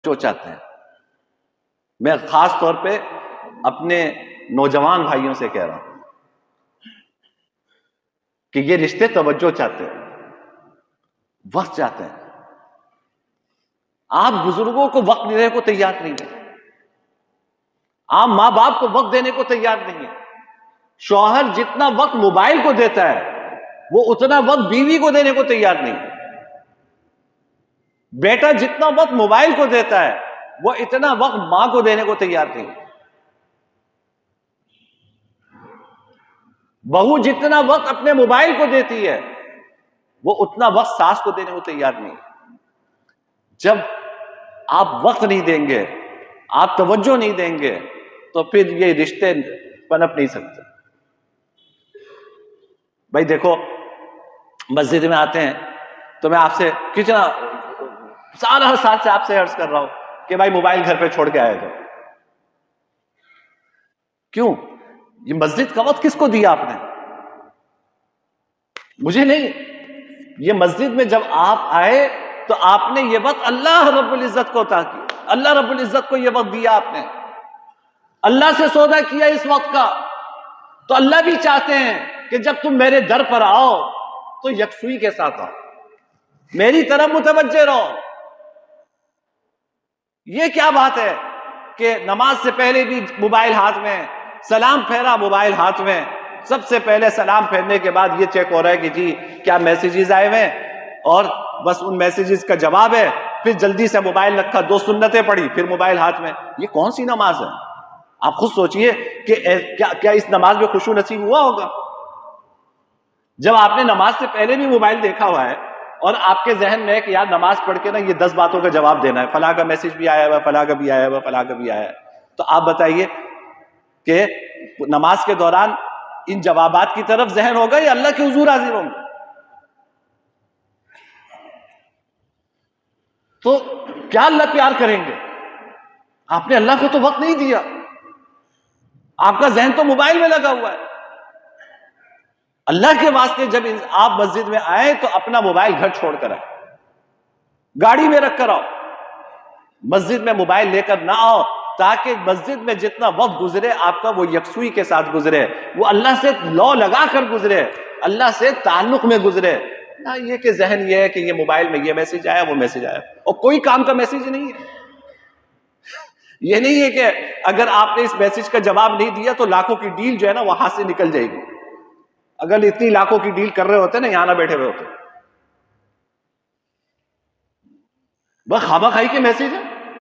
جو چاہتے ہیں. میں خاص طور پہ اپنے نوجوان بھائیوں سے کہہ رہا ہوں کہ یہ رشتے توجہ چاہتے ہیں, وقت چاہتے ہیں. آپ بزرگوں کو وقت دینے کو تیار نہیں ہیں, آپ ماں باپ کو وقت دینے کو تیار نہیں ہیں. شوہر جتنا وقت موبائل کو دیتا ہے وہ اتنا وقت بیوی کو دینے کو تیار نہیں ہے. بیٹا جتنا وقت موبائل کو دیتا ہے وہ اتنا وقت ماں کو دینے کو تیار نہیں ہے. بہو جتنا وقت اپنے موبائل کو دیتی ہے وہ اتنا وقت ساس کو دینے کو تیار نہیں ہے. جب آپ وقت نہیں دیں گے, آپ توجہ نہیں دیں گے, تو پھر یہ رشتے پنپ نہیں سکتے. بھائی دیکھو, مسجد میں آتے ہیں تو میں آپ سے کتنا سال سے آپ سے عرض کر رہا ہوں کہ بھائی موبائل گھر پہ چھوڑ کے آئے گا. کیوں؟ یہ مسجد کا وقت کس کو دیا آپ نے؟ مجھے نہیں. یہ مسجد میں جب آپ آئے تو آپ نے یہ وقت اللہ رب العزت کو عطا کیا, اللہ رب العزت کو یہ وقت دیا آپ نے, اللہ سے سودا کیا اس وقت کا. تو اللہ بھی چاہتے ہیں کہ جب تم میرے در پر آؤ تو یکسوئی کے ساتھ آؤ, میری طرف متوجہ رہو. یہ کیا بات ہے کہ نماز سے پہلے بھی موبائل ہاتھ میں, سلام پھیرا موبائل ہاتھ میں, سب سے پہلے سلام پھیرنے کے بعد یہ چیک ہو رہا ہے کہ جی کیا میسیجز آئے ہوئے ہیں, اور بس ان میسیجز کا جواب ہے. پھر جلدی سے موبائل رکھا, 2 سنتیں پڑھی, پھر موبائل ہاتھ میں. یہ کون سی نماز ہے؟ آپ خود سوچئے کہ کیا اس نماز میں خشوع نصیب ہوا ہوگا؟ جب آپ نے نماز سے پہلے بھی موبائل دیکھا ہوا ہے اور آپ کے ذہن میں ہے کہ یار نماز پڑھ کے نا یہ 10 باتوں کا جواب دینا ہے, فلاں کا میسج بھی آیا ہوا, فلاں کا بھی آیا ہوا, فلاں کا بھی آیا ہے, تو آپ بتائیے کہ نماز کے دوران ان جوابات کی طرف ذہن ہوگا یا اللہ کے حضور حاضر ہوں گے؟ تو کیا اللہ پیار کریں گے؟ آپ نے اللہ کو تو وقت نہیں دیا, آپ کا ذہن تو موبائل میں لگا ہوا ہے. اللہ کے واسطے جب آپ مسجد میں آئے تو اپنا موبائل گھر چھوڑ کر آئے, گاڑی میں رکھ کر آؤ. مسجد میں موبائل لے کر نہ آؤ, تاکہ مسجد میں جتنا وقت گزرے آپ کا وہ یکسوئی کے ساتھ گزرے, وہ اللہ سے لو لگا کر گزرے, اللہ سے تعلق میں گزرے. نہ یہ کہ ذہن یہ ہے کہ یہ موبائل میں یہ میسج آیا, وہ میسج آیا, اور کوئی کام کا میسج نہیں ہے. یہ نہیں ہے کہ اگر آپ نے اس میسج کا جواب نہیں دیا تو لاکھوں کی ڈیل جو ہے نا وہ ہاتھ سے نکل جائے گی. اگر اتنی لاکھوں کی ڈیل کر رہے ہوتے نا, یہاں نہ بیٹھے ہوئے ہوتے. بس خواہ خواہی کے میسج ہے.